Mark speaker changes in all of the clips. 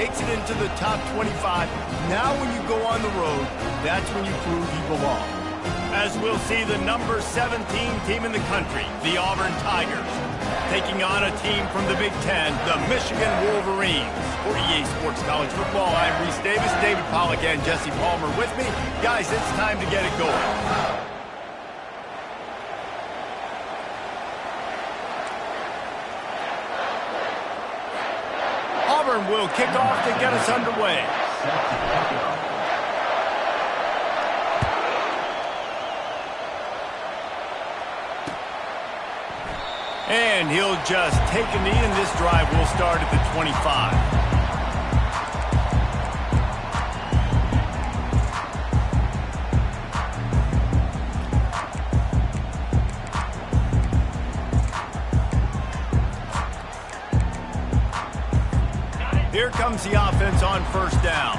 Speaker 1: makes it into the top 25. Now when you go on the road, that's when you prove you belong. As we'll see the number 17 team in the country, the Auburn Tigers, taking on a team from the Big Ten, the Michigan Wolverines. For EA Sports College Football, I'm Reese Davis, David Pollack, and Jesse Palmer with me. Guys, it's time to get it going. Auburn will kick off to get us underway. And he'll just take a knee, and this drive will start at the 25. Here comes the offense on first down.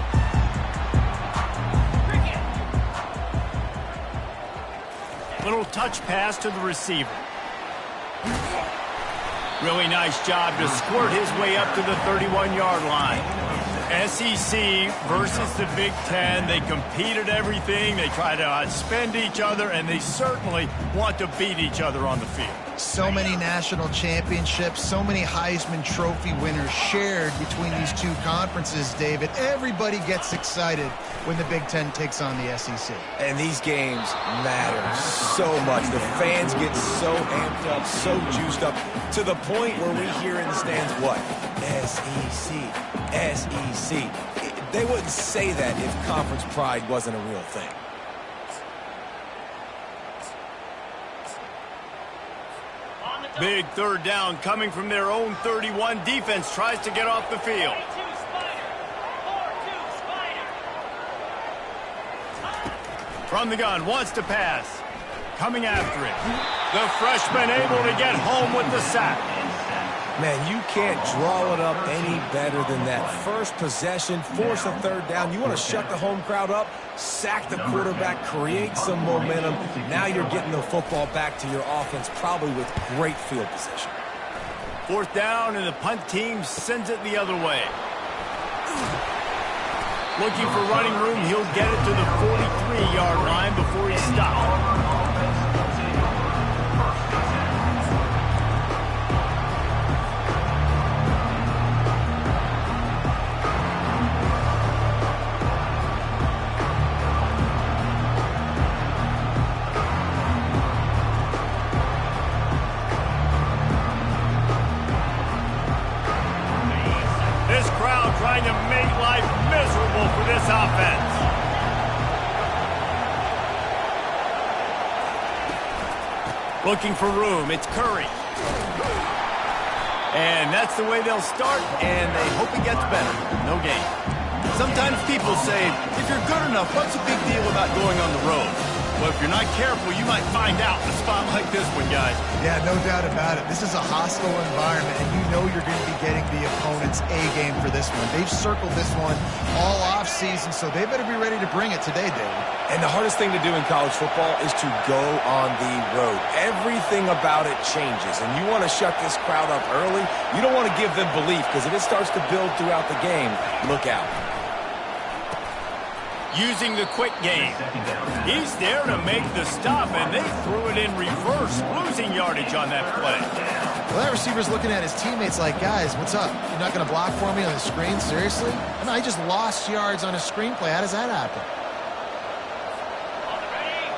Speaker 1: Little touch pass to the receiver. Really nice job to squirt his way up to the 31-yard line. SEC versus the Big Ten. They compete at everything. They try to outspend each other, and they certainly want to beat each other on the field.
Speaker 2: So many national championships, so many Heisman Trophy winners shared between these two conferences, David. Everybody gets excited when the Big Ten takes on the SEC.
Speaker 3: And these games matter so much. The fans get so amped up, so juiced up, to the point where we hear in the stands, what? SEC, SEC. They wouldn't say that if conference pride wasn't a real thing.
Speaker 1: Big third down coming from their own 31. Defense tries to get off the field. From the gun, wants to pass. Coming after it. The freshman able to get home with the sack.
Speaker 3: Man, you can't draw it up any better than that. First possession, force a third down. You want to shut the home crowd up, sack the quarterback, create some momentum. Now you're getting the football back to your offense, probably with great field position.
Speaker 1: Fourth down, and the punt team sends it the other way. Looking for running room, he'll get it to the 43-yard line before he stops. This crowd trying to make life miserable for this offense. Looking for room, it's Curry. And that's the way they'll start, and they hope it gets better. No gain. Sometimes people say, if you're good enough, what's the big deal about going on the road? Well, if you're not careful, you might find out in a spot like this one, guys.
Speaker 2: Yeah, no doubt about it. This is a hostile environment, and you know you're going to be getting the opponent's A-game for this one. They've circled this one all off-season, so they better be ready to bring it today, David.
Speaker 3: And the hardest thing to do in college football is to go on the road. Everything about it changes, and you want to shut this crowd up early. You don't want to give them belief, because if it starts to build throughout the game, look out.
Speaker 1: Using the quick game. He's there to make the stop, and they threw it in reverse, losing yardage on that play.
Speaker 2: Well, that receiver's looking at his teammates like, guys, what's up? You're not going to block for me on the screen? Seriously? I mean, I just lost yards on a screenplay. How does that happen?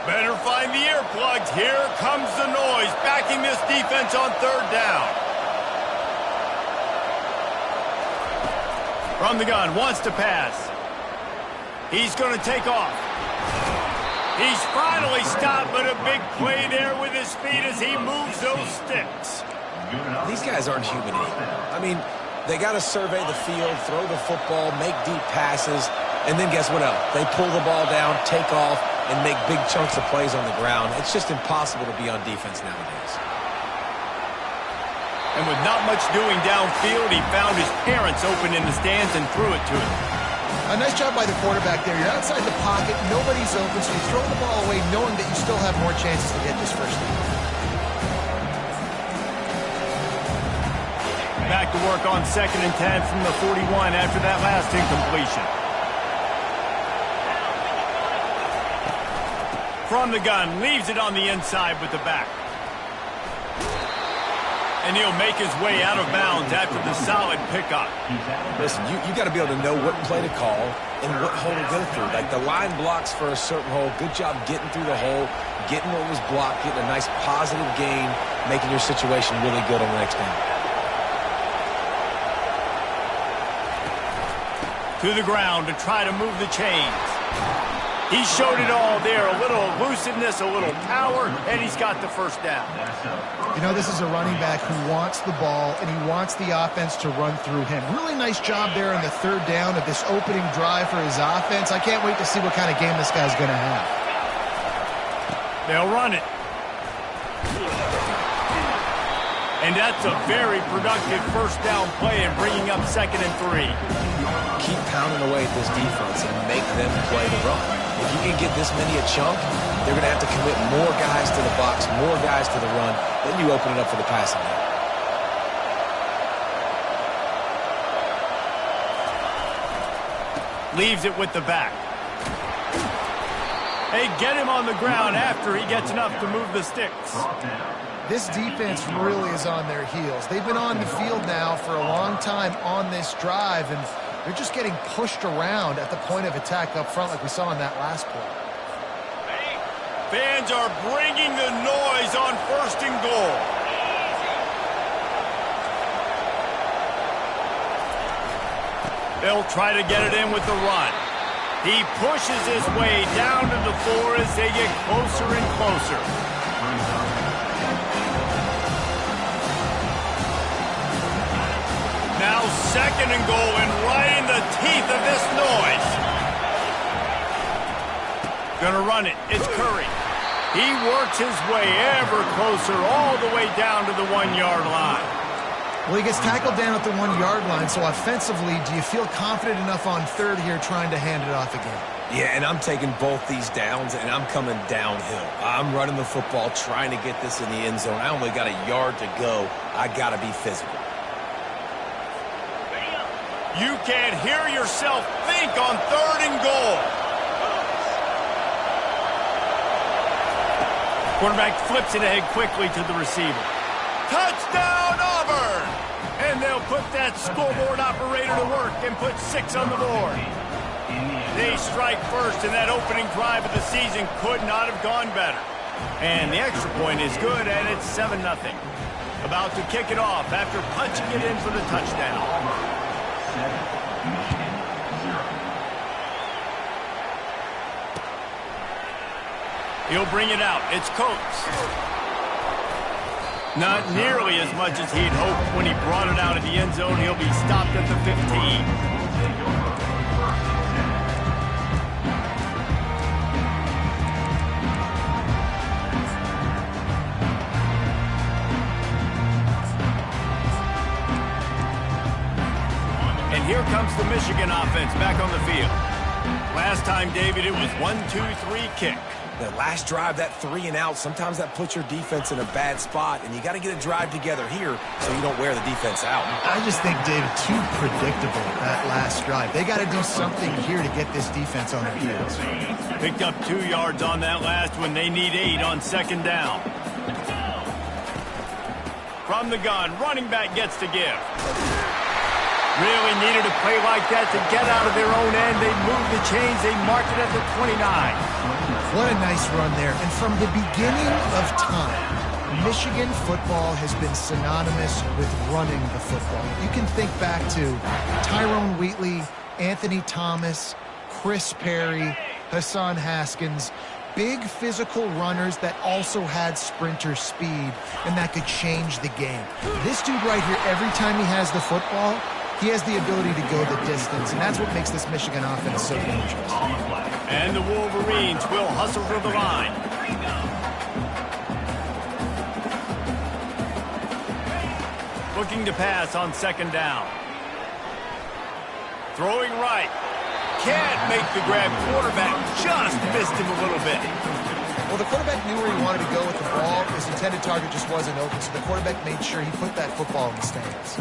Speaker 1: Better find the earplugs. Here comes the noise, backing this defense on third down. From the gun, wants to pass. He's going to take off. He's finally stopped, but a big play there with his feet as he moves those sticks.
Speaker 3: These guys aren't human anymore. I mean, they got to survey the field, throw the football, make deep passes, and then guess what else? They pull the ball down, take off, and make big chunks of plays on the ground. It's just impossible to be on defense nowadays.
Speaker 1: And with not much doing downfield, he found his parents open in the stands and threw it to him.
Speaker 2: A nice job by the quarterback there. You're outside the pocket, nobody's open, so you throw the ball away knowing that you still have more chances to get this first down.
Speaker 1: Back to work on 2nd and 10 from the 41 after that last incompletion. From the gun, leaves it on the inside with the back. And he'll make his way out of bounds after the solid pickup.
Speaker 3: Listen, you got to be able to know what play to call and what hole to go through. Like the line blocks for a certain hole. Good job getting through the hole, getting what was blocked, getting a nice positive gain, making your situation really good on the next down.
Speaker 1: To the ground to try to move the chains. He showed it all there. A little elusiveness, a little power, and he's got the first down.
Speaker 2: You know, this is a running back who wants the ball, and he wants the offense to run through him. Really nice job there on the 3rd down of this opening drive for his offense. I can't wait to see what kind of game this guy's going to have.
Speaker 1: They'll run it. And that's a very productive first down play and bringing up 2nd and 3.
Speaker 3: Keep pounding away at this defense and make them play the run. If you can get this many a chunk, they're going to have to commit more guys to the box, more guys to the run. Then you open it up for the passing game.
Speaker 1: Leaves it with the back. They get him on the ground after he gets enough to move the sticks.
Speaker 2: This defense really is on their heels. They've been on the field now for a long time on this drive, and they're just getting pushed around at the point of attack up front like we saw in that last play.
Speaker 1: Fans are bringing the noise on 1st and goal. They'll try to get it in with the run. He pushes his way down to the 4 as they get closer and closer. Now 2nd and goal and right in the teeth of this noise. Gonna run it. It's Curry. He works his way ever closer all the way down to the 1-yard line.
Speaker 2: Well, he gets tackled down at the 1-yard line, so offensively, do you feel confident enough on 3rd here trying to hand it off again?
Speaker 3: Yeah, and I'm taking both these downs, and I'm coming downhill. I'm running the football, trying to get this in the end zone. I only got a yard to go. I got to be physical.
Speaker 1: You can't hear yourself think on 3rd and goal. Quarterback flips it ahead quickly to the receiver. Touchdown, Auburn! And they'll put that scoreboard operator to work and put 6 on the board. They strike first, and that opening drive of the season could not have gone better. And the extra point is good, and it's 7-0. About to kick it off after punching it in for the touchdown. He'll bring it out. It's Coates. Not nearly as much as he'd hoped when he brought it out of the end zone. He'll be stopped at the 15. And here comes the Michigan offense back on the field. Last time, David, it was 1-2-3 kick.
Speaker 3: The last drive, that 3 and out, sometimes that puts your defense in a bad spot, and you got to get a drive together here so you don't wear the defense out.
Speaker 2: I just think, David, too predictable, that last drive. They got to do something here to get this defense on their heels.
Speaker 1: Picked up 2 yards on that last one. They need 8 on 2nd down. From the gun, running back gets to give. Really needed a play like that to get out of their own end. They moved the chains. They marked it at the 29.
Speaker 2: What a nice run there. And from the beginning of time, Michigan football has been synonymous with running the football. You can think back to Tyrone Wheatley, Anthony Thomas, Chris Perry, Hassan Haskins. Big physical runners that also had sprinter speed and that could change the game. This dude right here, every time he has the football, he has the ability to go the distance, and that's what makes this Michigan offense so dangerous.
Speaker 1: And the Wolverines will hustle to the line. Looking to pass on 2nd down. Throwing right. Can't make the grab. Quarterback just missed him a little bit.
Speaker 2: Well, the quarterback knew where he wanted to go with the ball. His intended target just wasn't open, so the quarterback made sure he put that football in the stands.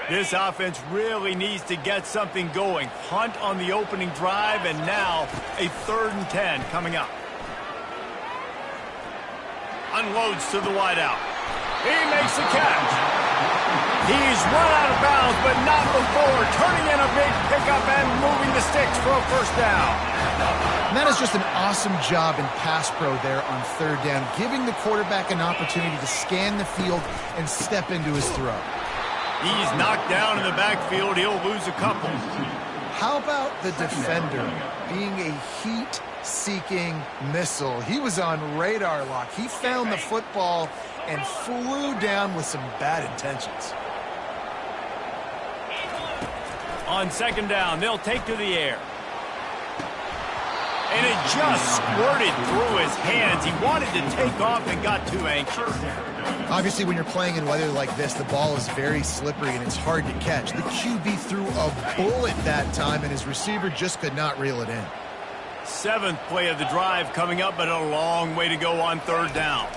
Speaker 1: This offense really needs to get something going. Hunt on the opening drive, and now a 3rd and 10 coming up. Unloads to the wideout. He makes the catch. He's run out of bounds, but not before turning in a big pickup and moving the sticks for a 1st down.
Speaker 2: And that is just an awesome job in pass pro there on 3rd down, giving the quarterback an opportunity to scan the field and step into his throw.
Speaker 1: He's knocked down in the backfield. He'll lose a couple.
Speaker 2: How about the defender being a heat-seeking missile? He was on radar lock. He found the football and flew down with some bad intentions.
Speaker 1: On 2nd down, they'll take to the air. And it just squirted through his hands. He wanted to take off and got too anxious.
Speaker 2: Obviously, when you're playing in weather like this, the ball is very slippery and it's hard to catch. The QB threw a bullet that time, and his receiver just could not reel it in.
Speaker 1: 7th play of the drive coming up, but a long way to go on 3rd down.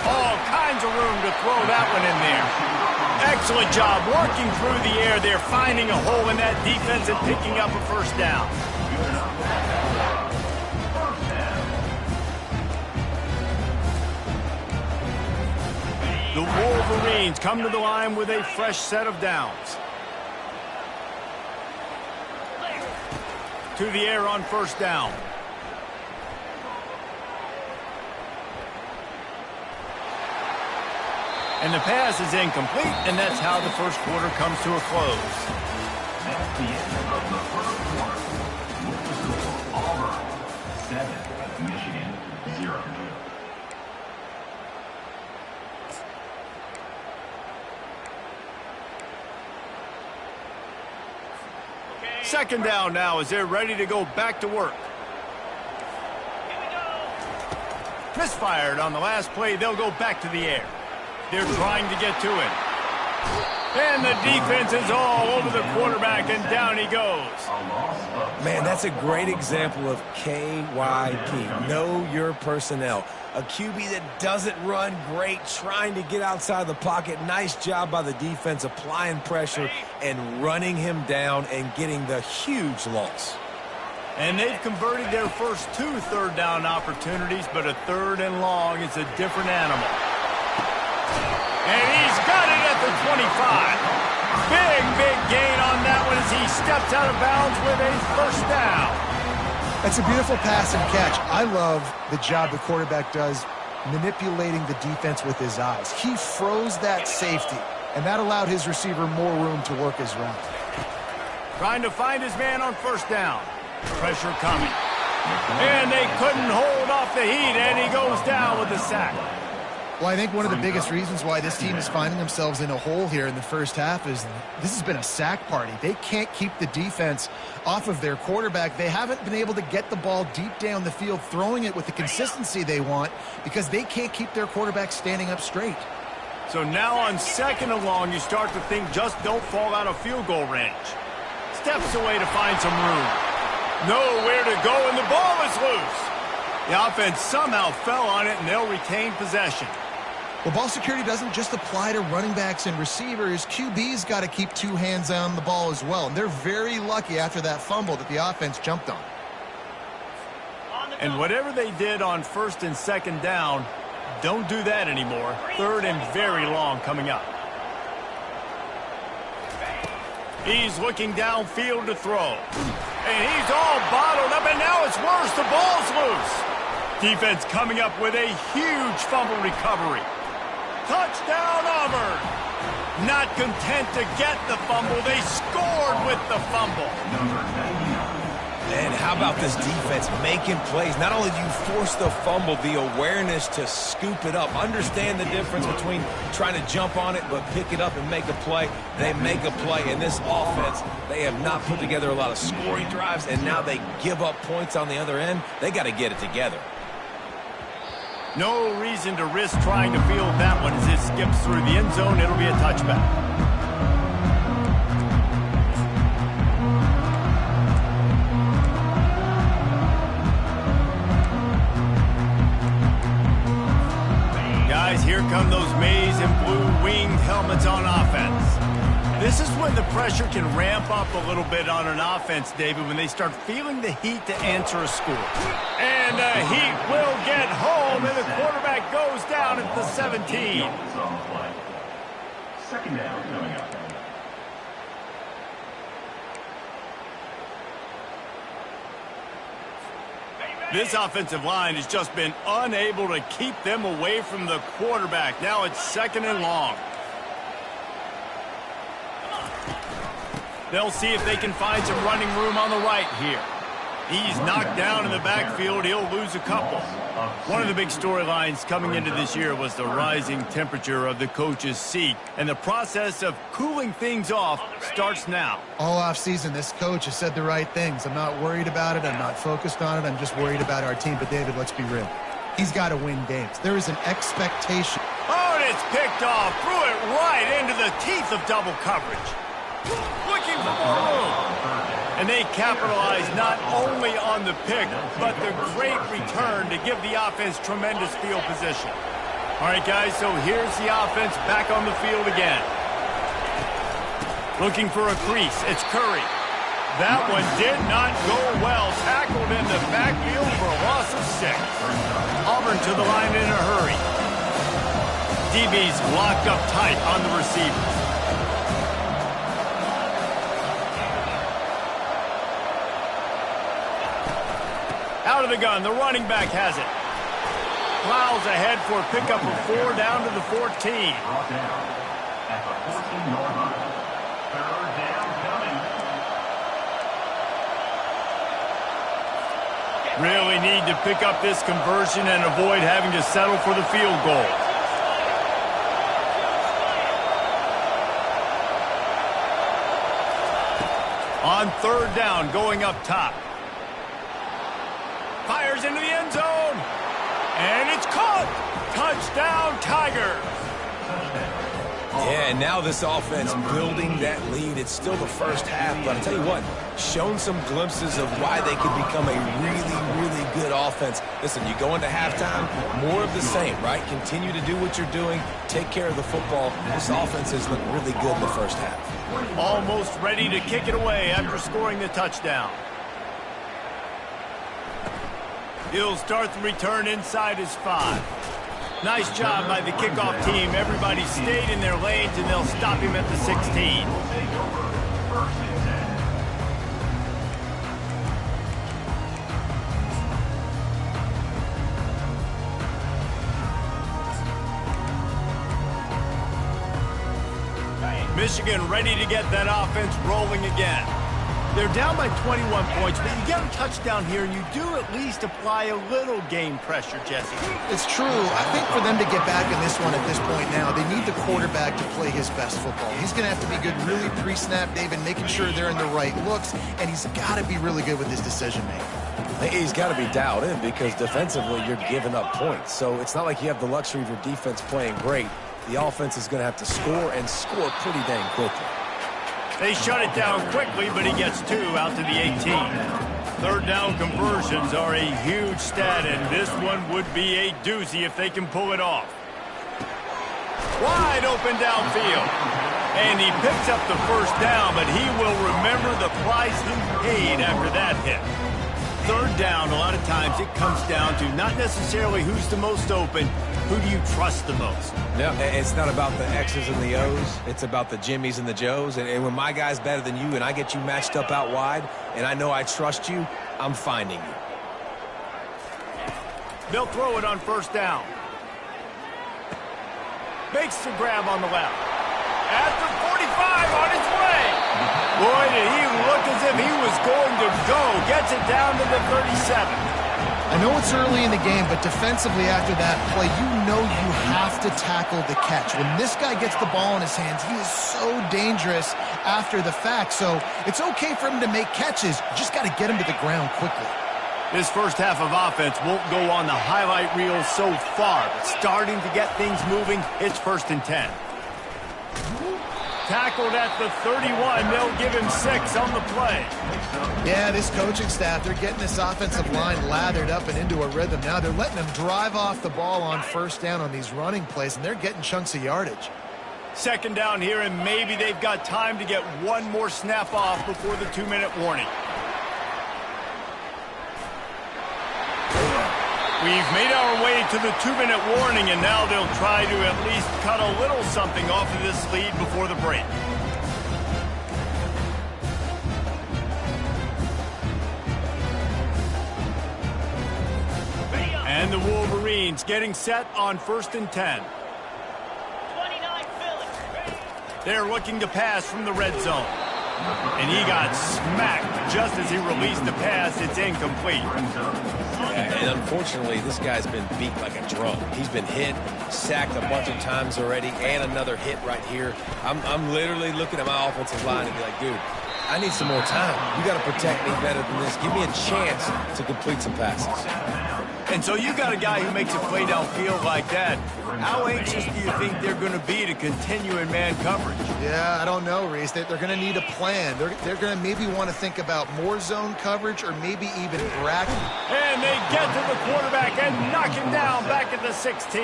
Speaker 1: All kinds of room to throw that one in there. Excellent job working through the air there, finding a hole in that defense and picking up a 1st down. The Wolverines come to the line with a fresh set of downs. To the air on 1st down. And the pass is incomplete, and that's how the 1st quarter comes to a close.
Speaker 4: That's the end of the 1st quarter. With the score, Auburn 7, Michigan 0.
Speaker 1: Second down now as they're ready to go back to work. Misfired on the last play. They'll go back to the air. They're trying to get to him. And the defense is all over the quarterback, and down he goes.
Speaker 3: Man, that's a great example of KYP. Know your personnel. A QB that doesn't run great, trying to get outside the pocket. Nice job by the defense applying pressure and running him down and getting the huge loss.
Speaker 1: And they've converted their first 2 3rd down opportunities, but a 3rd and long is a different animal. And he's got it at the 25. Big gain on that one as he steps out of bounds with a 1st down.
Speaker 2: That's a beautiful pass and catch. I love the job the quarterback does manipulating the defense with his eyes. He froze that safety, and that allowed his receiver more room to work his route.
Speaker 1: Trying to find his man on 1st down. Pressure coming. And they couldn't hold off the heat, and he goes down with the sack.
Speaker 2: Well, I think one of the biggest reasons why this team is finding themselves in a hole here in the 1st half is this has been a sack party. They can't keep the defense off of their quarterback. They haven't been able to get the ball deep down the field, throwing it with the consistency they want because they can't keep their quarterback standing up straight.
Speaker 1: So now on 2nd and long, you start to think just don't fall out of field goal range. Steps away to find some room. Nowhere to go, and the ball is loose. The offense somehow fell on it, and they'll retain possession.
Speaker 2: Well, ball security doesn't just apply to running backs and receivers. QB's got to keep 2 hands on the ball as well. And they're very lucky after that fumble that the offense jumped on.
Speaker 1: And whatever they did on 1st and 2nd down, don't do that anymore. 3rd and very long coming up. He's looking downfield to throw. And he's all bottled up, and now it's worse. The ball's loose. Defense coming up with a huge fumble recovery. Touchdown, Auburn. Not content to get the fumble, they scored with the fumble.
Speaker 3: And how about this defense making plays? Not only do you force the fumble, the awareness to scoop it up. Understand the difference between trying to jump on it but pick it up and make a play. They make a play. In this offense, they have not put together a lot of scoring drives, and now they give up points on the other end. They got to get it together.
Speaker 1: No reason to risk trying to field that one as it skips through the end zone. It'll be a touchback. Guys, here come those maize and blue winged helmets on offense. This is when the pressure can ramp up a little bit on an offense, David, when they start feeling the heat to answer a score. And the heat will get home, and the quarterback goes down at the 17.
Speaker 4: Second down coming up.
Speaker 1: This offensive line has just been unable to keep them away from the quarterback. Now it's 2nd and long. They'll see if they can find some running room on the right here. He's knocked down in the backfield. He'll lose a couple. One of the big storylines coming into this year was the rising temperature of the coach's seat. And the process of cooling things off starts now.
Speaker 2: All offseason, this coach has said the right things. I'm not worried about it. I'm not focused on it. I'm just worried about our team. But, David, let's be real. He's got to win games. There is an expectation.
Speaker 1: Oh, and it's picked off. Threw it right into the teeth of double coverage. Looking for more room. And they capitalize not only on the pick, but the great return to give the offense tremendous field position. All right, guys, so here's the offense back on the field again. Looking for a crease. It's Curry. That one did not go well. Tackled in the backfield for a loss of 6. Auburn to the line in a hurry. DB's locked up tight on the receiver. Out of the gun, the running back has it. Plows ahead for a pickup of 4 down to the 14.
Speaker 4: Brought down at the 14-yard line. Third down coming.
Speaker 1: Really need to pick up this conversion and avoid having to settle for the field goal. On 3rd down, going up top. Fires into the end zone. And it's caught. Touchdown, Tigers.
Speaker 3: Yeah, and now this offense building that lead. It's still the first half, but I'll tell you what, shown some glimpses of why they could become a really, really good offense. Listen, you go into halftime, more of the same, right? Continue to do what you're doing, take care of the football. This offense has looked really good in the first half.
Speaker 1: Almost ready to kick it away after scoring the touchdown. He'll start the return inside his 5. Nice job by the kickoff team. Everybody stayed in their lanes, and they'll stop him at the 16. Michigan ready to get that offense rolling again. They're down by 21 points, but you get a touchdown here, and you do at least apply a little game pressure, Jesse.
Speaker 2: It's true. I think for them to get back in this one at this point now, they need the quarterback to play his best football. He's going to have to be good really pre-snap, David, making sure they're in the right looks, and he's got to be really good with his decision-making.
Speaker 3: He's got to be dialed in because defensively you're giving up points. So it's not like you have the luxury of your defense playing great. The offense is going to have to score and score pretty dang quickly.
Speaker 1: They shut it down quickly, but he gets 2 out to the 18. 3rd down conversions are a huge stat, and this one would be a doozy if they can pull it off. Wide open downfield. And he picks up the 1st down, but he will remember the price he paid after that hit. 3rd down, a lot of times it comes down to not necessarily who's the most open, who do you trust the most?
Speaker 3: No, it's not about the X's and the O's. It's about the Jimmys and the Joes. And when my guy's better than you and I get you matched up out wide and I know I trust you, I'm finding you.
Speaker 1: They'll throw it on 1st down. Makes the grab on the left. At the 45 on his way. Boy, did he look as if he was going to go. Gets it down to the 37.
Speaker 2: I know it's early in the game, but defensively after that play, you know you have to tackle the catch. When this guy gets the ball in his hands, he is so dangerous after the fact. So it's okay for him to make catches. You just got to get him to the ground quickly.
Speaker 1: This first half of offense won't go on the highlight reel so far, but starting to get things moving. It's 1st and 10. Tackled at the 31. They'll give him 6 on the play.
Speaker 2: Yeah, this coaching staff, they're getting this offensive line lathered up and into a rhythm. Now they're letting them drive off the ball on 1st down on these running plays, and they're getting chunks of yardage. 2nd down here, and maybe they've got time to get one more snap off before the 2-minute warning. We've made our way to the 2-minute warning, and now they'll try to at least cut a little something off of this lead before the break. And the Wolverines getting set on 1st and 10. They're looking to pass from the red zone. And he got smacked just as he released the pass. It's incomplete.
Speaker 3: And unfortunately, this guy's been beat like a drum. He's been hit, sacked a bunch of times already, and another hit right here. I'm literally looking at my offensive line and be like, dude, I need some more time. You got to protect me better than this. Give me a chance to complete some passes.
Speaker 1: And so you got a guy who makes a play downfield like that. How anxious do you think they're going to be to continue in man coverage?
Speaker 2: Yeah, I don't know, Reese. They're going to need a plan. They're going to maybe want to think about more zone coverage or maybe even bracket.
Speaker 1: And they get to the quarterback and knock him down back at the 16.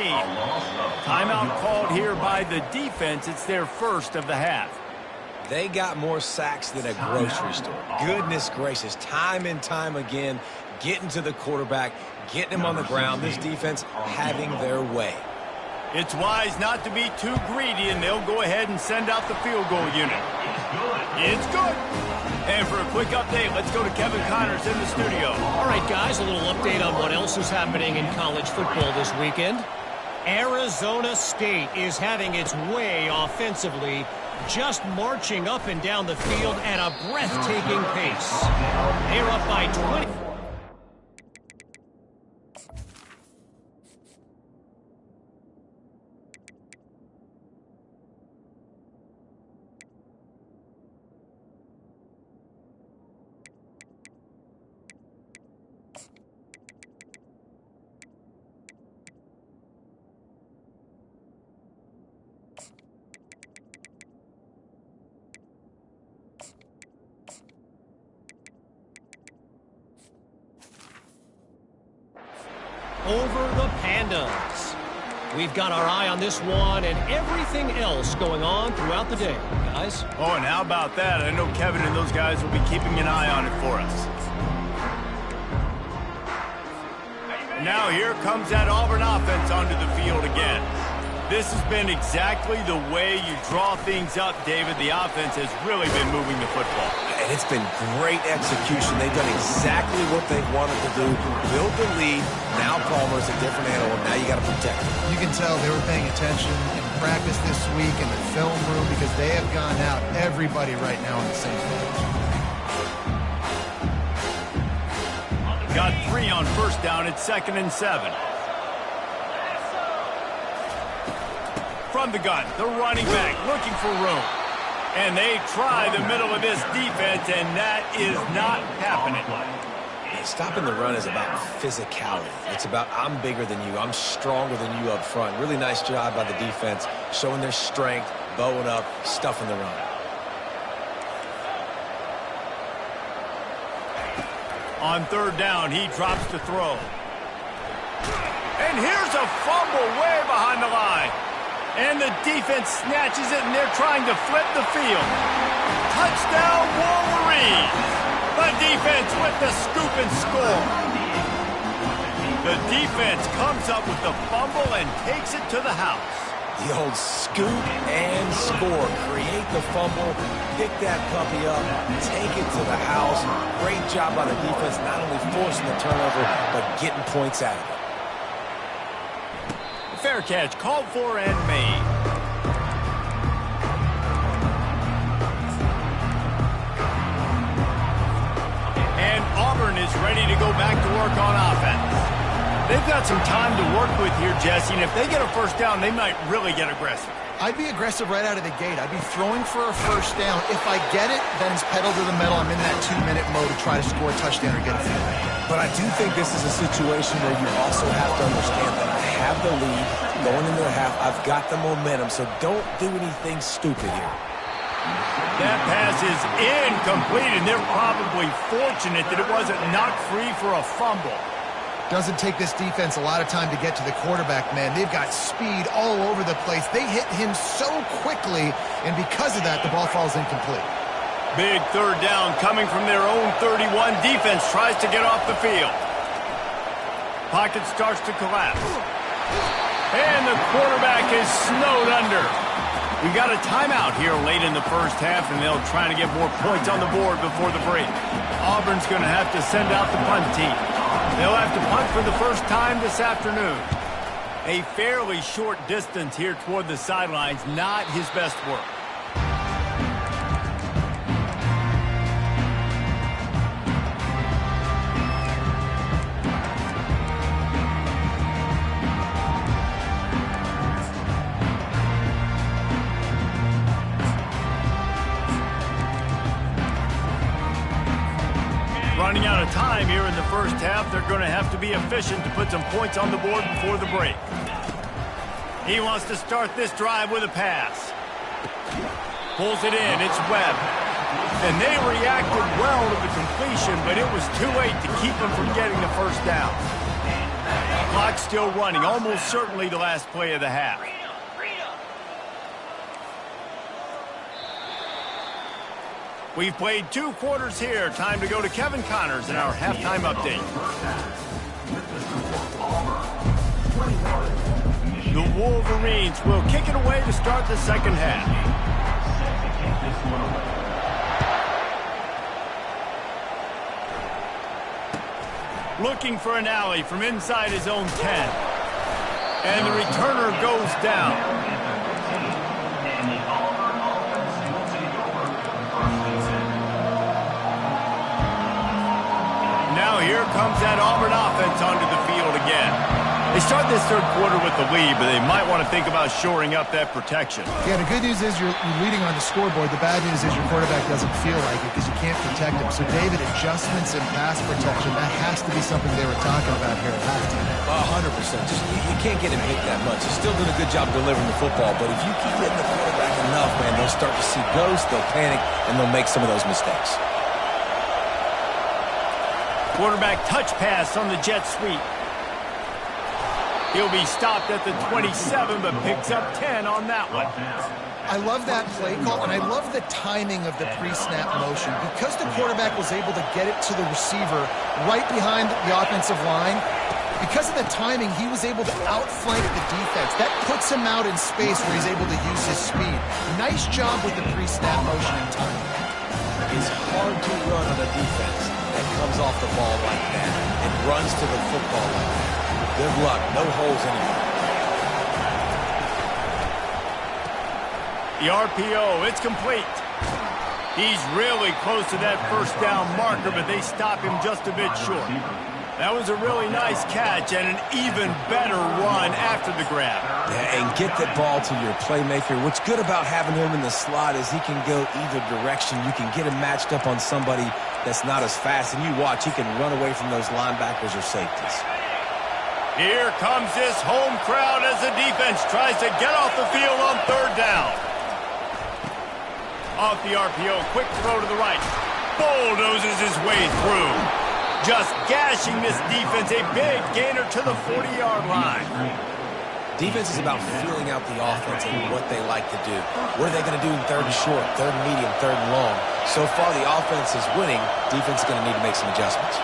Speaker 1: Timeout called here by the defense. It's their first of the half.
Speaker 3: They got more sacks than a grocery store. Goodness gracious, time and time again, getting to the quarterback, getting him on the ground. This defense having their way.
Speaker 1: It's wise not to be too greedy, and they'll go ahead and send out the field goal unit. It's good. And for a quick update, let's go to Kevin Connors in the studio.
Speaker 5: All right, guys, a little update on what else is happening in college football this weekend. Arizona State is having its way offensively, just marching up and down the field at a breathtaking pace. They're up by 20. Over the Pandas. We've got our eye on this one and everything else going on throughout the day, guys.
Speaker 1: Oh, and how about that? I know Kevin and those guys will be keeping an eye on it for us. Now here comes that Auburn offense onto the field again. This has been exactly the way you draw things up, David. The offense has really been moving the football.
Speaker 3: And it's been great execution. They've done exactly what they wanted to do. Build the lead. Now Palmer's a different animal. Now you got to protect him.
Speaker 2: You can tell they were paying attention in practice this week in the film room because they have gone out, everybody right now on the same page.
Speaker 1: Got 3 on 1st down. It's 2nd and 7. From the gun, the running back looking for room. And they try the middle of this defense, and that is not happening.
Speaker 3: Stopping the run is about physicality. It's about I'm bigger than you. I'm stronger than you up front. Really nice job by the defense, showing their strength, bowing up, stuffing the run.
Speaker 1: On 3rd down, he drops to throw. And here's a fumble way behind the line. And the defense snatches it, and they're trying to flip the field. Touchdown, Wolverines! The defense with the scoop and score. The defense comes up with the fumble and takes it to the house.
Speaker 3: The old scoop and score. Create the fumble, pick that puppy up, take it to the house. Great job by the defense, not only forcing the turnover, but getting points out of it.
Speaker 1: Fair catch, called for and made. And Auburn is ready to go back to work on offense. They've got some time to work with here, Jesse, and if they get a 1st down, they might really get aggressive.
Speaker 2: I'd be aggressive right out of the gate. I'd be throwing for a first down. If I get it, then it's pedal to the metal. I'm in that 2-minute mode to try to score a touchdown or get a field goal.
Speaker 3: But I do think this is a situation where you also have to understand that I have the lead going into the half. I've got the momentum, so don't do anything stupid here.
Speaker 1: That pass is incomplete, and they're probably fortunate that it wasn't knocked free for a fumble.
Speaker 2: Doesn't take this defense a lot of time to get to the quarterback, man. They've got speed all over the place. They hit him so quickly, and because of that, the ball falls incomplete.
Speaker 1: Big third down coming from their own 31. Defense tries to get off the field. Pocket starts to collapse. And the quarterback is snowed under. We got a timeout here late in the first half, and they'll try to get more points on the board before the break. Auburn's going to have to send out the punt team. They'll have to punt for the first time this afternoon. A fairly short distance here toward the sidelines, not his best work. Running out of time here in the first half. They're going to have to be efficient to put some points on the board before the break. He wants to start this drive with a pass. Pulls it in. It's Webb. And they reacted well to the completion, but it was too late to keep them from getting the first down. Clock still running. Almost certainly the last play of the half. We've played 2 quarters here. Time to go to Kevin Connors in our halftime update. The Wolverines will kick it away to start the second half. Looking for an alley from inside his own 10. And the returner goes down. Now here comes that Auburn offense onto the field again. They start this third quarter with the lead, but they might want to think about shoring up that protection.
Speaker 2: Yeah, the good news is you're leading on the scoreboard. The bad news is your quarterback doesn't feel like it because you can't protect him. So, David, adjustments and pass protection, that has to be something they were talking about here at halftime.
Speaker 3: 100%. You can't get him hit that much. He's still doing a good job delivering the football, but if you keep hitting the quarterback enough, man, they'll start to see ghosts, they'll panic, and they'll make some of those mistakes.
Speaker 1: Quarterback touch pass on the jet sweep. He'll be stopped at the 27, but picks up 10 on that one.
Speaker 2: I love that play call, and I love the timing of the pre-snap motion. Because the quarterback was able to get it to the receiver right behind the offensive line, because of the timing, he was able to outflank the defense. That puts him out in space where he's able to use his speed. Nice job with the pre-snap motion and timing.
Speaker 3: It's hard to run on a defense that comes off the ball like that and runs to the football like that. Good luck. No holes anymore.
Speaker 1: The RPO, it's complete. He's really close to that first down marker, but they stop him just a bit short. That was a really nice catch and an even better run after the grab.
Speaker 3: Yeah, and get the ball to your playmaker. What's good about having him in the slot is he can go either direction. You can get him matched up on somebody that's not as fast, and you watch, he can run away from those linebackers or safeties.
Speaker 1: Here comes this home crowd as the defense tries to get off the field on third down. Off the RPO, quick throw to the right. Bulldozes his way through. Just gashing this defense, a big gainer to the 40-yard line.
Speaker 3: Defense is about feeling out the offense and what they like to do. What are they going to do in third and short, third and medium, third and long? So far, the offense is winning. Defense is going to need to make some adjustments.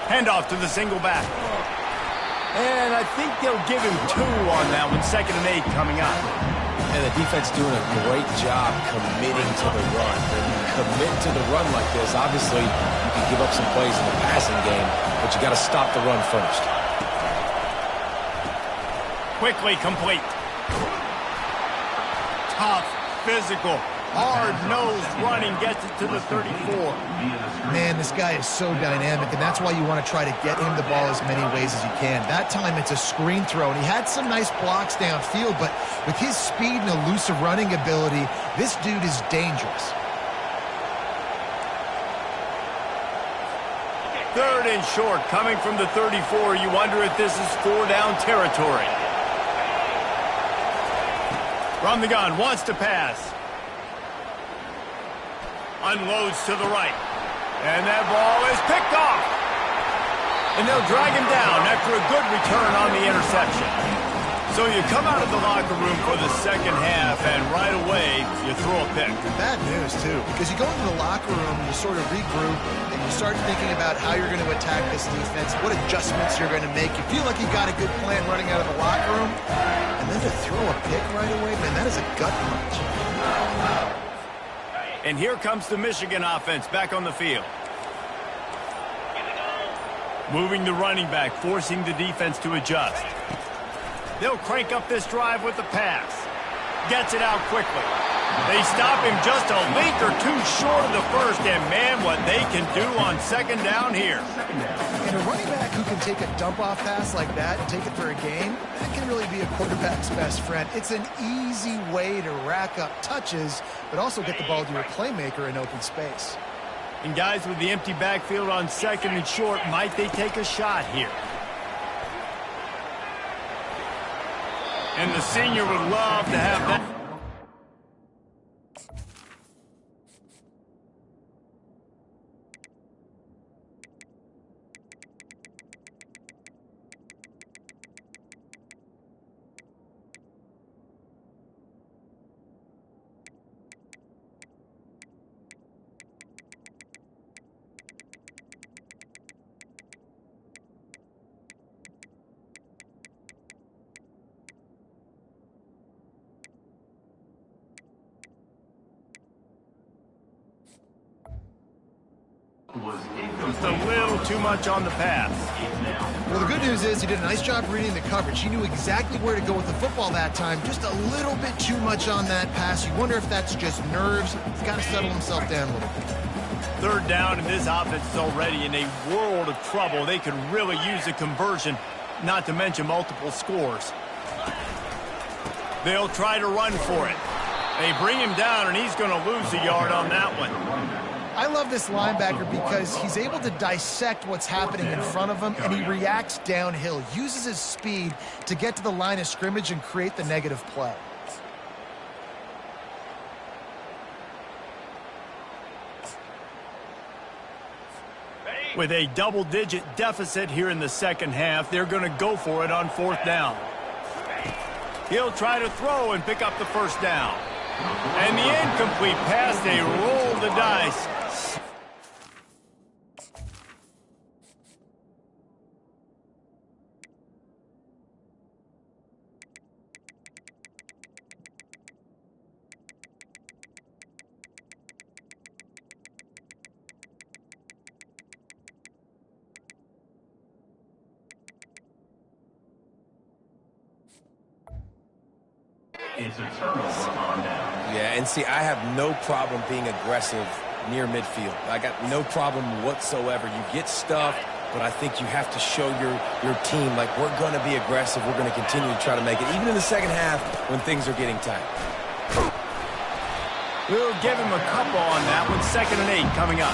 Speaker 1: Handoff to the single back. And I think they'll give him 2 on that one. 2nd and 8 coming up.
Speaker 3: And the defense doing a great job committing to the run. When you commit to the run like this, obviously you can give up some plays in the passing game, but you got to stop the run first.
Speaker 1: Quickly complete. Tough, physical, Hard-nosed running gets it to the 34.
Speaker 2: Man, this guy is so dynamic, and that's why you want to try to get him the ball as many ways as you can. That time, it's a screen throw, and he had some nice blocks downfield, but with his speed and elusive running ability, this dude is dangerous.
Speaker 1: Third and short, coming from the 34. You wonder if this is 4-down territory. From the gun, wants to pass. Unloads to the right. And that ball is picked off. And they'll drag him down after a good return on the interception. So you come out of the locker room for the second half, and right away, you throw a pick.
Speaker 2: Bad news, too, because you go into the locker room, you sort of regroup, and you start thinking about how you're going to attack this defense, what adjustments you're going to make. You feel like you got a good plan running out of the locker room, and then to throw a pick right away, man, that is a gut punch.
Speaker 1: And here comes the Michigan offense back on the field. Moving the running back, forcing the defense to adjust. They'll crank up this drive with the pass. Gets it out quickly. They stop him just a length or two short of the first, and man, what they can do on second down here.
Speaker 2: And a running back who can take a dump-off pass like that and take it for a gain, that can really be a quarterback's best friend. It's an easy way to rack up touches, but also get the ball to your playmaker in open space.
Speaker 1: And guys with the empty backfield on second and short, might they take a shot here? And the senior would love to have that. Just a little too much on the pass.
Speaker 2: Well, the good news is he did a nice job reading the coverage. He knew exactly where to go with the football that time. Just a little bit too much on that pass. You wonder if that's just nerves. He's got to settle himself down a little bit.
Speaker 1: Third down, and this offense is already in a world of trouble. They could really use a conversion, not to mention multiple scores. They'll try to run for it. They bring him down, and he's going to lose a yard on that one.
Speaker 2: I love this linebacker because he's able to dissect what's happening in front of him, and he reacts downhill, uses his speed to get to the line of scrimmage and create the negative play.
Speaker 1: With a double-digit deficit here in the second half, they're going to go for it on fourth down. He'll try to throw and pick up the first down. And the incomplete pass, they roll the dice.
Speaker 4: It's a turnover on down.
Speaker 3: Yeah, and see, I have no problem being aggressive near midfield. I got no problem whatsoever. You get stuffed, but I think you have to show your team, like, we're going to be aggressive. We're going to continue to try to make it, even in the second half when things are getting tight.
Speaker 1: We'll give him a couple on that one. 2nd and 8 coming up.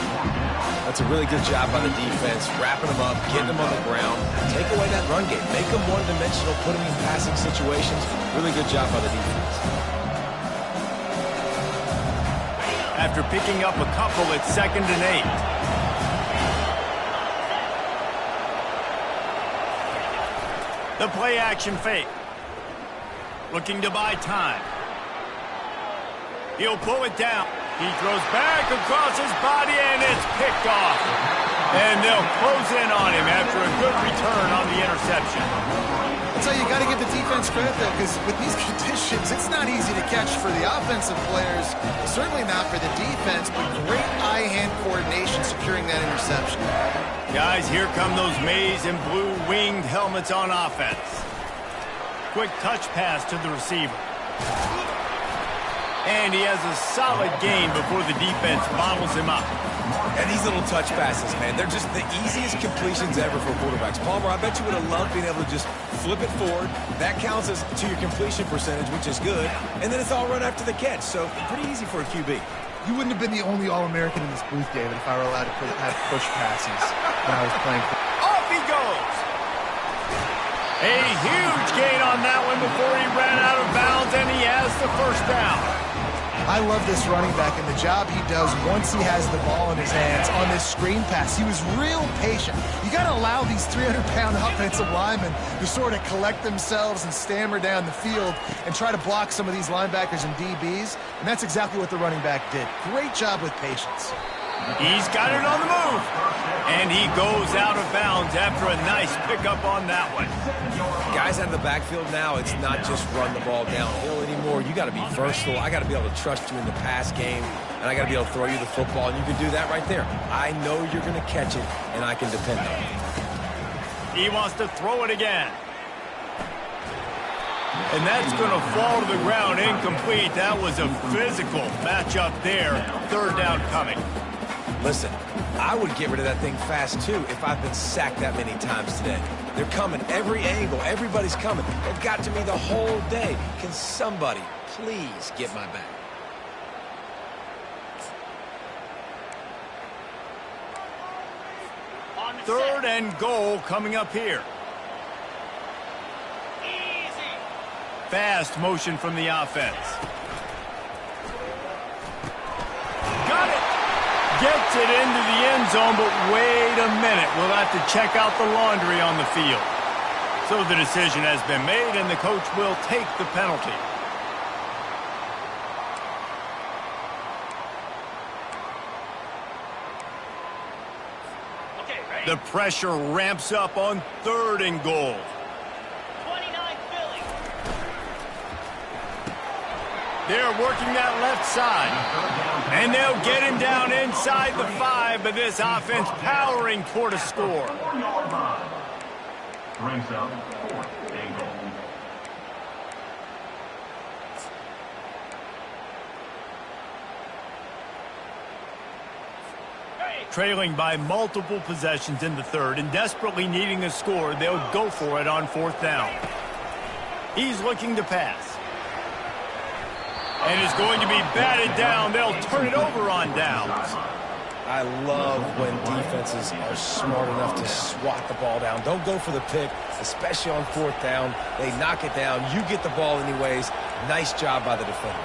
Speaker 3: That's a really good job by the defense, wrapping them up, getting them on the ground. Take away that run game. Make them one-dimensional, put them in passing situations. Really good job by the defense.
Speaker 1: After picking up a couple, it's 2nd and 8. The play action fake. Looking to buy time. He'll pull it down. He throws back across his body, and it's picked off. And they'll close in on him after a good return on the interception.
Speaker 2: That's how you got to give the defense credit, though, because with these conditions, it's not easy to catch for the offensive players. Certainly not for the defense, but great eye-hand coordination securing that interception.
Speaker 1: Guys, here come those maize and blue winged helmets on offense. Quick touch pass to the receiver. And he has a solid gain before the defense bottles him up.
Speaker 3: And these little touch passes, man, they're just the easiest completions ever for quarterbacks. Palmer, I bet you would have loved being able to just flip it forward. That counts as to your completion percentage, which is good. And then it's all run after the catch, so pretty easy for a QB.
Speaker 2: You wouldn't have been the only All-American in this booth, David, if I were allowed to have push passes when I was playing.
Speaker 1: Off he goes. A huge gain on that one before he ran out of bounds, and he has the first down.
Speaker 2: I love this running back and the job he does once he has the ball in his hands on this screen pass. He was real patient. You got to allow these 300-pound offensive linemen to sort of collect themselves and stammer down the field and try to block some of these linebackers and DBs, and that's exactly what the running back did. Great job with patience.
Speaker 1: He's got it on the move, and he goes out of bounds after a nice pickup on that one.
Speaker 3: Guys out of the backfield now, it's not just run the ball downhill anymore. You got to be versatile. I got to be able to trust you in the pass game, and I got to be able to throw you the football, and you can do that right there. I know you're going to catch it, and I can depend on it.
Speaker 1: He wants to throw it again. And that's going to fall to the ground incomplete. That was a physical matchup there. Third down coming.
Speaker 3: Listen, I would get rid of that thing fast, too, if I've been sacked that many times today. They're coming every angle. Everybody's coming. They've got to me the whole day. Can somebody please get my back?
Speaker 1: Third and goal coming up here. Fast motion from the offense. Got it. Gets it into the end zone, but wait a minute. We'll have to check out the laundry on the field. So the decision has been made, and the coach will take the penalty. The pressure ramps up on third and goal. They're working that left side. And they'll get him down inside the 5, but this offense powering toward a score.
Speaker 4: Brings up 4th and goal.
Speaker 1: Trailing by multiple possessions in the third and desperately needing a score, they'll go for it on 4th down. He's looking to pass. And is going to be batted down. They'll turn it over on downs.
Speaker 3: I love when defenses are smart enough to swat the ball down. Don't go for the pick, especially on 4th down. They knock it down. You get the ball anyways. Nice job by the defender.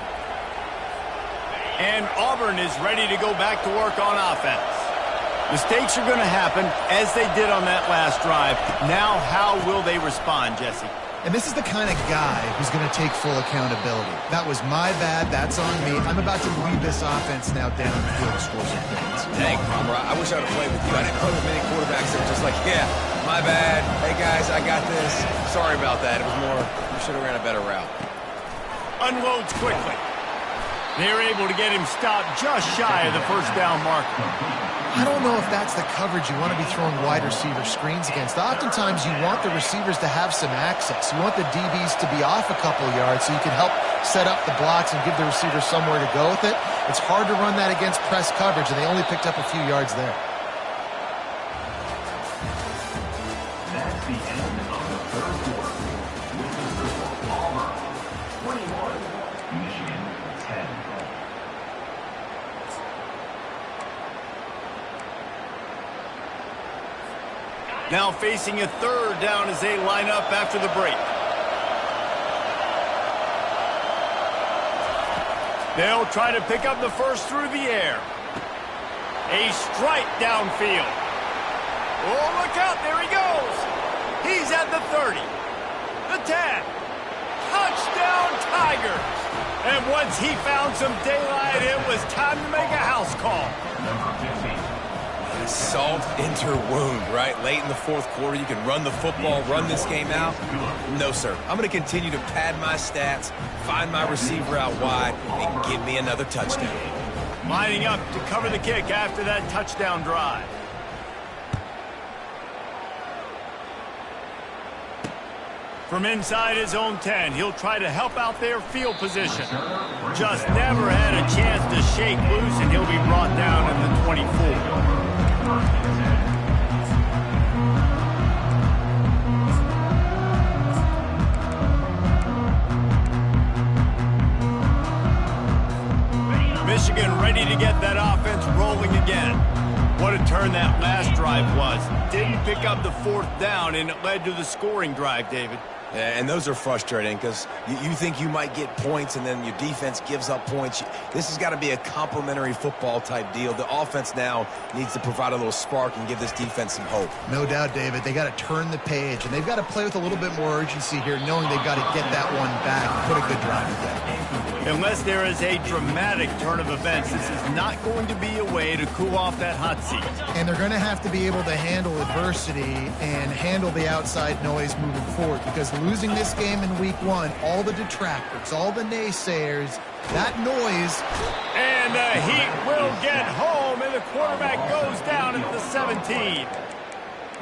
Speaker 1: And Auburn is ready to go back to work on offense. Mistakes are going to happen, as they did on that last drive. Now, how will they respond, Jesse?
Speaker 2: And this is the kind of guy who's going to take full accountability. That was my bad. That's on me. I'm about to lead this offense now down the field to score some points.
Speaker 3: Dang, Palmer, I wish I would have played with you. I didn't play with many quarterbacks that were just like, yeah, my bad. Hey, guys, I got this. Sorry about that. It was more, you should have ran a better route.
Speaker 1: Unloads quickly. They're able to get him stopped just shy of the first down marker.
Speaker 2: I don't know if that's the coverage you want to be throwing wide receiver screens against. Oftentimes, you want the receivers to have some access. You want the DBs to be off a couple yards so you can help set up the blocks and give the receiver somewhere to go with it. It's hard to run that against press coverage, and they only picked up a few yards there.
Speaker 4: That's the end of the third quarter. With the score, Auburn 21, Michigan 10.
Speaker 1: Now facing a third down as they line up after the break. They'll try to pick up the first through the air. A strike downfield. Oh, look out. There he goes. He's at the 30. The 10. Touchdown Tigers. And once he found some daylight, it was time to make a house call.
Speaker 4: Number 15.
Speaker 3: Salt into wound, right? Late in the 4th quarter, you can run the football, run this game out. No, sir. I'm going to continue to pad my stats, find my receiver out wide, and give me another touchdown.
Speaker 1: Lining up to cover the kick after that touchdown drive. From inside his own 10, he'll try to help out their field position. Just never had a chance to shake loose, and he'll be brought down at the 24. Michigan ready to get that offense rolling again. What a turn that last drive was. Didn't pick up the 4th down, and it led to the scoring drive, David.
Speaker 3: Yeah, and those are frustrating because you think you might get points and then your defense gives up points. This has got to be a complementary football type deal. The offense now needs to provide a little spark and give this defense some hope.
Speaker 2: No doubt, David. They got to turn the page, and they've got to play with a little bit more urgency here, knowing they've got to get that one back and put a good drive together.
Speaker 1: Unless there is a dramatic turn of events, this is not going to be a way to cool off that hot seat.
Speaker 2: And they're going to have to be able to handle adversity and handle the outside noise moving forward, because losing this game in week 1, all the detractors, all the naysayers, that noise.
Speaker 1: And the Heat will get home, and the quarterback goes down at the 17.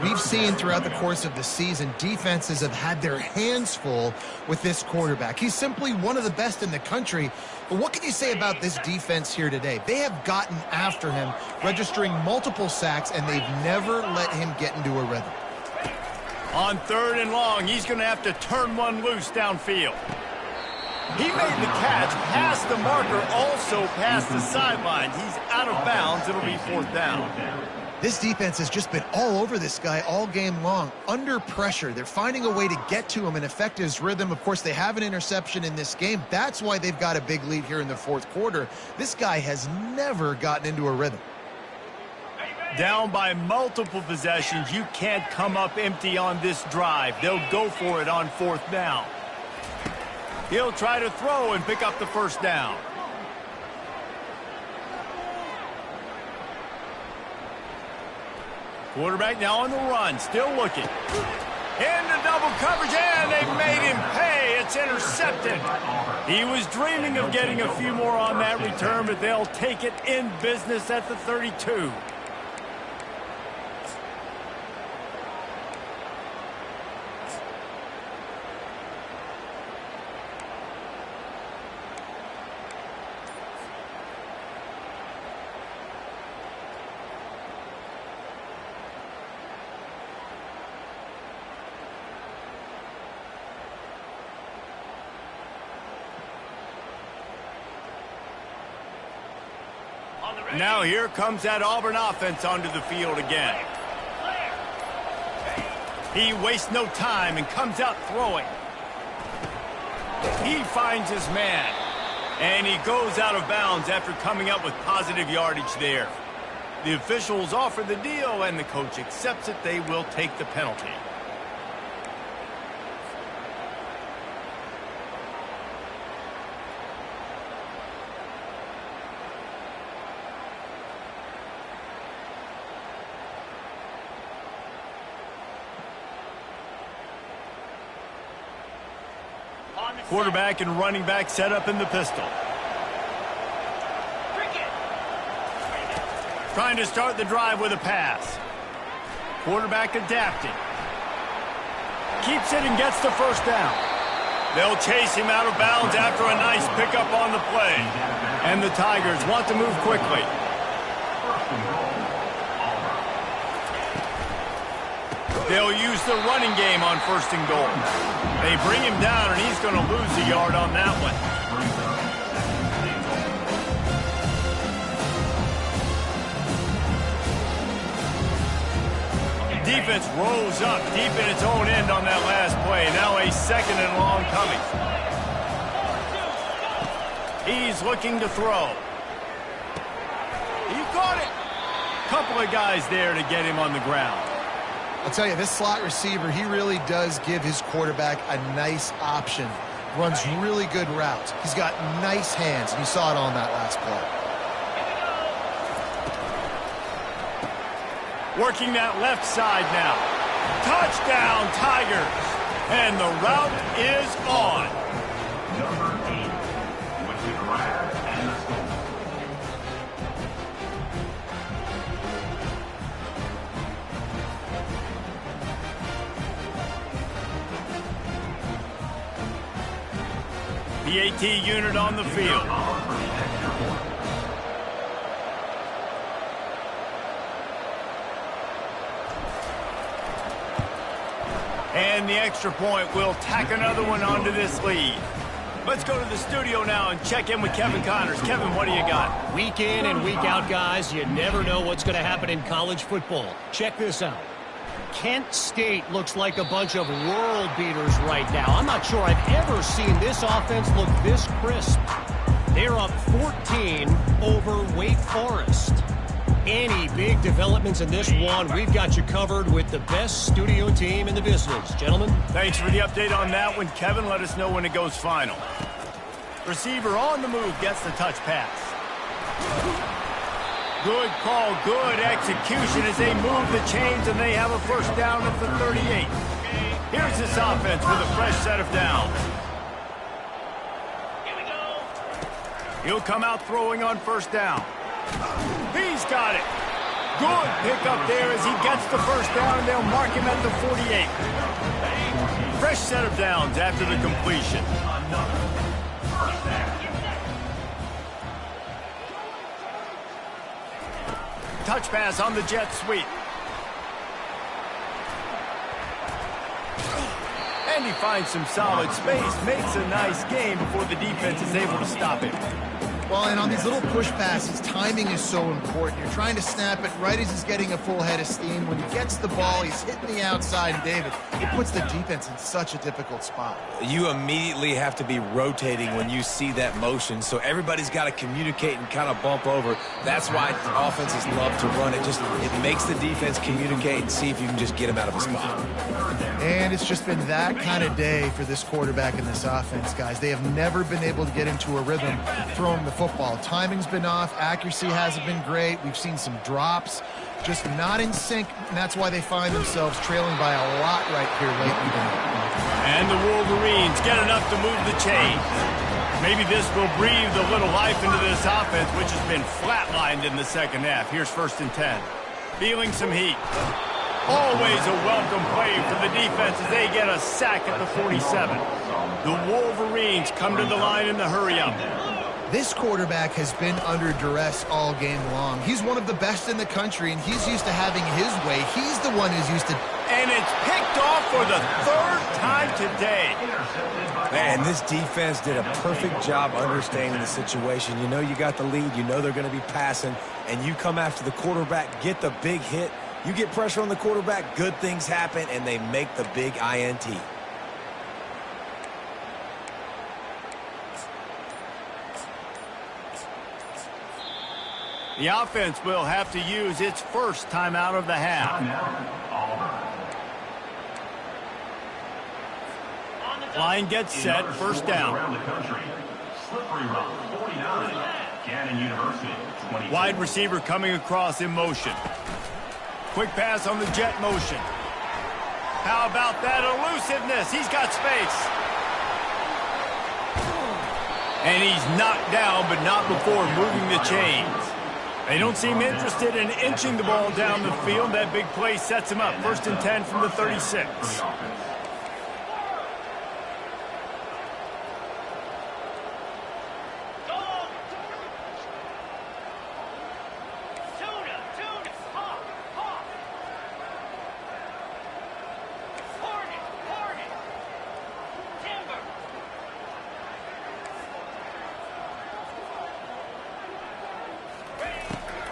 Speaker 2: We've seen throughout the course of the season, defenses have had their hands full with this quarterback. He's simply one of the best in the country. But what can you say about this defense here today? They have gotten after him, registering multiple sacks, and they've never let him get into a rhythm.
Speaker 1: On 3rd and long, he's going to have to turn one loose downfield. He made the catch, past the marker, also past the sideline. He's out of bounds. It'll be 4th down.
Speaker 2: This defense has just been all over this guy all game long, under pressure. They're finding a way to get to him and affect his rhythm. Of course, they have an interception in this game. That's why they've got a big lead here in the 4th quarter. This guy has never gotten into a rhythm.
Speaker 1: Down by multiple possessions, you can't come up empty on this drive. They'll go for it on 4th down. He'll try to throw and pick up the 1st down. Quarterback now on the run, still looking. Into double coverage, and they made him pay. It's intercepted. He was dreaming of getting a few more on that return, but they'll take it in business at the 32. Now here comes that Auburn offense onto the field again. He wastes no time and comes out throwing. He finds his man. And he goes out of bounds after coming up with positive yardage there. The officials offer the deal, and the coach accepts it. They will take the penalty. Quarterback and running back set up in the pistol. Trying to start the drive with a pass. Quarterback adapting. Keeps it and gets the 1st down. They'll chase him out of bounds after a nice pickup on the play. And the Tigers want to move quickly. They'll use the running game on 1st and goal. They bring him down, and he's going to lose a yard on that one. Defense rolls up deep in its own end on that last play. Now a 2nd and long coming. He's looking to throw. He caught it. Couple of guys there to get him on the ground.
Speaker 2: I'll tell you, this slot receiver, he really does give his quarterback a nice option. Runs really good routes. He's got nice hands, and you saw it on that last play.
Speaker 1: Working that left side now. Touchdown, Tigers. And the route is on.
Speaker 4: Number 8 with the grab and the score.
Speaker 1: The AT unit on the field. And the extra point will tack another one onto this lead. Let's go to the studio now and check in with Kevin Connors. Kevin, what do you got?
Speaker 5: Week in and week out, guys, you never know what's going to happen in college football. Check this out. Kent State looks like a bunch of world beaters right now. I'm not sure I've ever seen this offense look this crisp. They're up 14 over Wake Forest. Any big developments in this one, we've got you covered with the best studio team in the business. Gentlemen.
Speaker 1: Thanks for the update on that one, Kevin. Let us know when it goes final. Receiver on the move gets the touch pass. Good call, good execution as they move the chains and they have a first down at the 38. Here's this offense with a fresh set of downs. He'll come out throwing on first down. He's got it. Good pickup there as he gets the first down, and they'll mark him at the 48. Fresh set of downs after the completion. Touch pass on the jet sweep. And he finds some solid space, makes a nice game before the defense is able to stop him.
Speaker 2: Well, and on these little push passes, timing is so important. You're trying to snap it right as he's getting a full head of steam. When he gets the ball, he's hitting the outside, and David, it puts the defense in such a difficult spot.
Speaker 3: You immediately have to be rotating when you see that motion, so everybody's got to communicate and kind of bump over. That's why offenses love to run it. It makes the defense communicate and see if you can just get him out of a spot.
Speaker 2: And it's just been that kind of day for this quarterback and this offense, guys. They have never been able to get into a rhythm throwing the football. Timing's been off. Accuracy hasn't been great. We've seen some drops. Just not in sync, and that's why they find themselves trailing by a lot right here late in the game.
Speaker 1: And the Wolverines get enough to move the chains. Maybe this will breathe a little life into this offense, which has been flatlined in the second half. Here's 1st and 10. Feeling some heat. Always a welcome play for the defense as they get a sack at the 47. The Wolverines come to the line in the hurry-up.
Speaker 2: This quarterback has been under duress all game long. He's one of the best in the country, and he's used to having his way. He's the one who's used to...
Speaker 1: And it's picked off for the 3rd time today.
Speaker 3: Man, this defense did a perfect job understanding the situation. You know you got the lead. You know they're going to be passing, and you come after the quarterback, get the big hit. You get pressure on the quarterback, good things happen, and they make the big INT.
Speaker 1: The offense will have to use its first timeout of the half. Line gets set, first down. Wide receiver coming across in motion. Quick pass on the jet motion. How about that elusiveness? He's got space. And he's knocked down, but not before moving the chains. They don't seem interested in inching the ball down the field. That big play sets him up. 1st and 10 from the 36.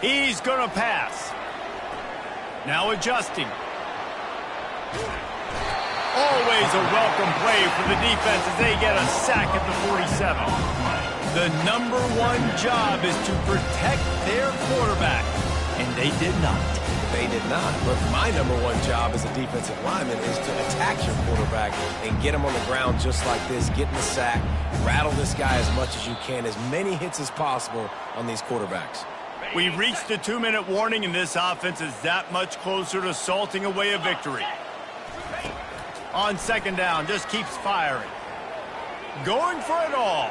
Speaker 1: He's going to pass. Now adjusting. Always a welcome play for the defense as they get a sack at the 47. The #1 job is to protect their quarterback, and they did not.
Speaker 3: They did not, but my #1 job as a defensive lineman is to attack your quarterback and get him on the ground just like this, get in the sack, rattle this guy as much as you can, as many hits as possible on these quarterbacks.
Speaker 1: We've reached the 2-minute warning, and this offense is that much closer to salting away a victory. On 2nd down, just keeps firing. Going for it all.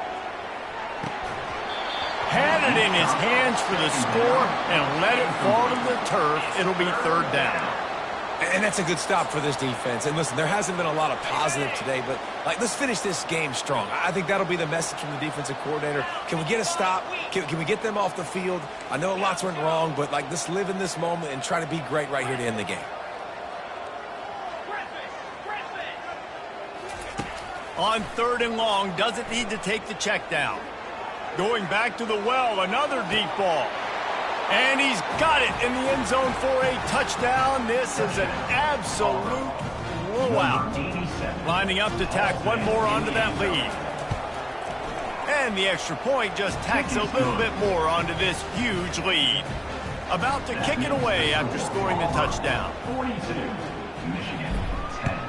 Speaker 1: Had it in his hands for the score and let it fall to the turf. It'll be 3rd down.
Speaker 3: And that's a good stop for this defense. And listen, there hasn't been a lot of positive today, but let's finish this game strong. I think that'll be the message from the defensive coordinator. Can we get a stop? Can we get them off the field? I know lots went wrong, but let's live in this moment and try to be great right here to end the game.
Speaker 1: On 3rd and long, doesn't need to take the check down. Going back to the well, another deep ball. And he's got it in the end zone for a touchdown. This is an absolute blowout. Lining up to tack one more onto that lead. And the extra point just tacks a little bit more onto this huge lead. About to kick it away after scoring the touchdown.
Speaker 4: 42, Michigan 10.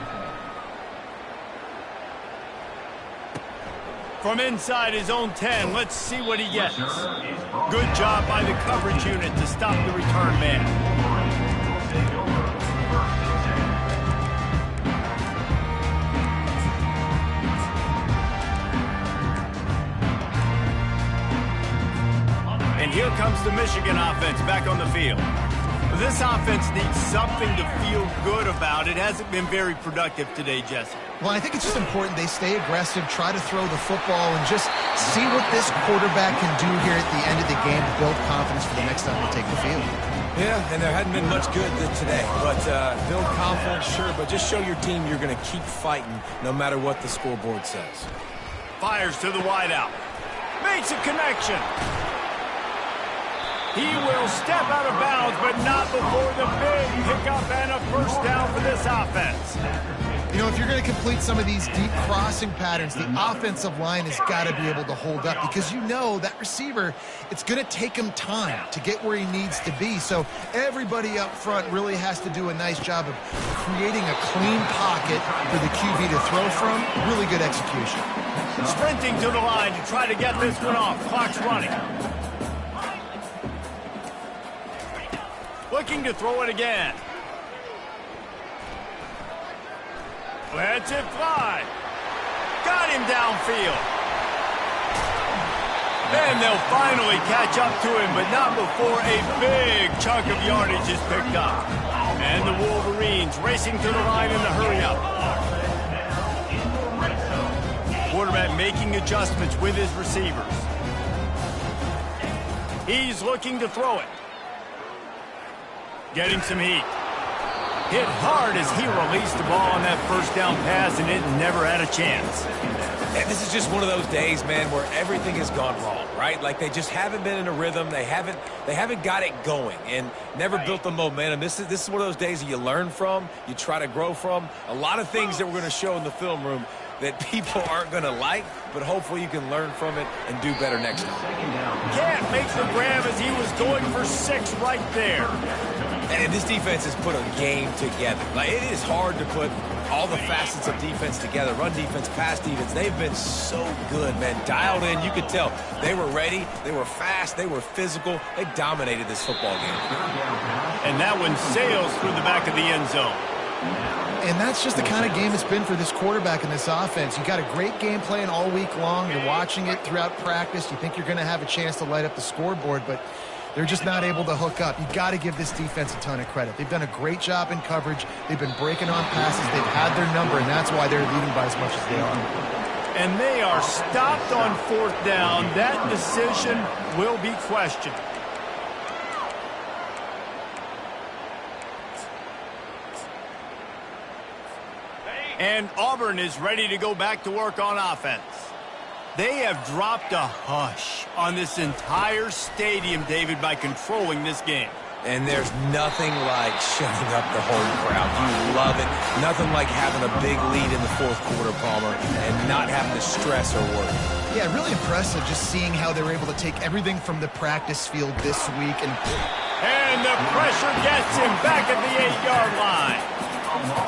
Speaker 1: From inside his own 10, let's see what he gets. Good job by the coverage unit to stop the return man. And here comes the Michigan offense back on the field. This offense needs something to feel good about. It hasn't been very productive today, Jesse.
Speaker 2: Well, I think it's just important they stay aggressive, try to throw the football, and just see what this quarterback can do here at the end of the game to build confidence for the next time they take the field.
Speaker 3: Yeah, and there hadn't been much good today. But build confidence, sure, but just show your team you're going to keep fighting no matter what the scoreboard says.
Speaker 1: Fires to the wideout. Makes a connection. He will step out of bounds, but not before the big pickup and a first down for this offense.
Speaker 2: You know, if you're going to complete some of these deep crossing patterns, the offensive line has got to be able to hold up because you know that receiver, it's going to take him time to get where he needs to be. So everybody up front really has to do a nice job of creating a clean pocket for the QB to throw from. Really good execution.
Speaker 1: Sprinting to the line to try to get this one off. Clock's running. Looking to throw it again. Lets it fly. Got him downfield. And they'll finally catch up to him, but not before a big chunk of yardage is picked up. And the Wolverines racing to the line in the hurry-up. Quarterback making adjustments with his receivers. He's looking to throw it. Getting some heat. Hit hard as he released the ball on that first down pass, and it never had a chance.
Speaker 3: And this is just one of those days, man, where everything has gone wrong, right? Like they just haven't been in a rhythm. They haven't got it going and never built the momentum. This is one of those days that you learn from, you try to grow from. A lot of things that we're going to show in the film room that people aren't going to like, but hopefully you can learn from it and do better next time.
Speaker 1: Can't make the grab as he was going for 6 right there.
Speaker 3: And this defense has put a game together. Like, it is hard to put all the facets of defense together. Run defense, pass defense. They've been so good, man. Dialed in. You could tell they were ready. They were fast. They were physical. They dominated this football game.
Speaker 1: And that one sails through the back of the end zone.
Speaker 2: And that's just the kind of game it's been for this quarterback and this offense. You got a great game plan all week long. You're watching it throughout practice. You think you're going to have a chance to light up the scoreboard, but they're just not able to hook up. You got to give this defense a ton of credit. They've done a great job in coverage. They've been breaking on passes. They've had their number, and that's why they're leading by as much as they are.
Speaker 1: And they are stopped on 4th down. That decision will be questioned. And Auburn is ready to go back to work on offense. They have dropped a hush on this entire stadium, David, by controlling this game.
Speaker 3: And there's nothing like shutting up the home crowd. You love it. Nothing like having a big lead in the 4th quarter, Palmer, and not having to stress or worry.
Speaker 2: Yeah, really impressive just seeing how they were able to take everything from the practice field this week.
Speaker 1: And the pressure gets him back at the 8-yard line.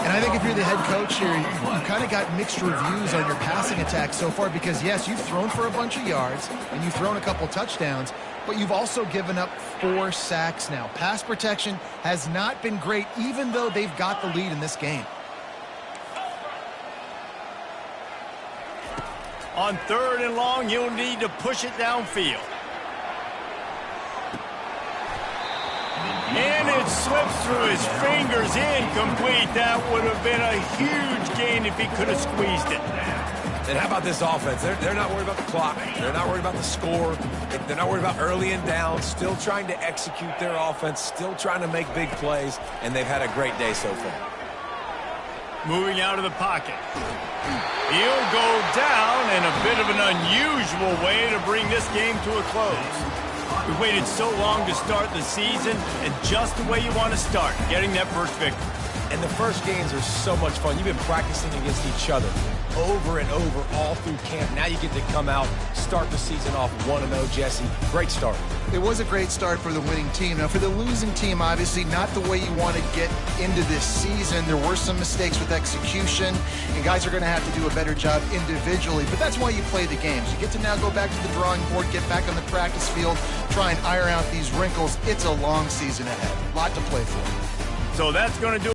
Speaker 2: And I think if you're the head coach here, you've kind of got mixed reviews on your passing attack so far because, yes, you've thrown for a bunch of yards and you've thrown a couple touchdowns, but you've also given up 4 sacks now. Pass protection has not been great, even though they've got the lead in this game.
Speaker 1: On 3rd and long, you'll need to push it downfield. And his it slips through his fingers, incomplete. That would have been a huge gain if he could have squeezed it.
Speaker 3: And how about this offense? They're not worried about the clock. They're not worried about the score. They're not worried about early and down. Still trying to execute their offense. Still trying to make big plays. And they've had a great day so far.
Speaker 1: Moving out of the pocket. He'll go down in a bit of an unusual way to bring this game to a close. We waited so long to start the season, and just the way you want to start, getting that first victory.
Speaker 3: And the first games are so much fun. You've been practicing against each other over and over all through camp. Now you get to come out, start the season off 1-0, Jesse. Great start.
Speaker 2: It was a great start for the winning team. Now, for the losing team, obviously not the way you want to get into this season. There were some mistakes with execution, and guys are going to have to do a better job individually. But that's why you play the games. You get to now go back to the drawing board, get back on the practice field, try and iron out these wrinkles. It's a long season ahead. A lot to play for.
Speaker 1: So that's going to do